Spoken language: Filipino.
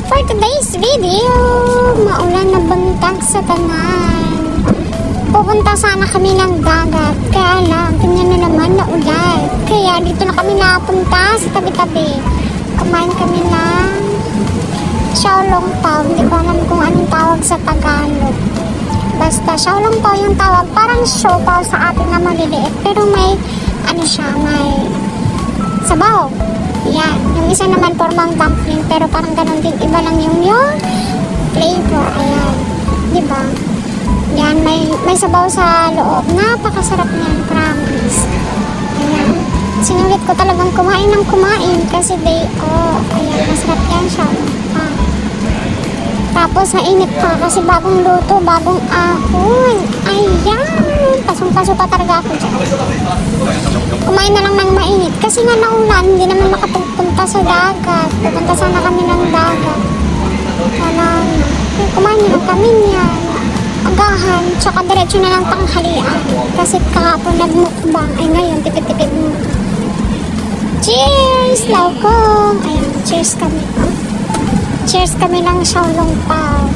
For today's video, maulan na buntag sa tanan. Pupunta sana kami ng dagat, kaya lang, tingnan na naman na ulan. Kaya dito na kami napunta sa tabi-tabi. Kumain kami ng xiaolong pao. Hindi ko alam kung anong tawag sa Tagalog. Basta xiaolong pao yung tawag. Parang siopaw sa atin na maliliit. Pero may, ano siya, may sabaw. Yan. Yung isa naman formang dumpling, pero parang ganun din. Iba lang yung flavor. Ayan. Diba? Yan. May sabaw sa loob. Napakasarap niyan. Promise. Ayan. Sinulit ko talagang kumain ng kumain kasi day off. Ayan. Masarap yan siya. Tapos mainit pa kasi bagong luto, bagong ahon. Ayan. Pasong-paso pa talaga ako dyan. Kumain na lang ng mainit kasi nga naulan, hindi naman makapunta sa dagat. Pupunta sana kami ng dagat. Wala na. Kumain na lang kami niyan. Agahan, tsaka diretso na lang tanghalian. Kasi kahapon nagmukbang. Ay ngayon, tipid-tipid mo. Cheers! Laukong! Ayan, cheers kami. Cheers kami ng xiaolong pao.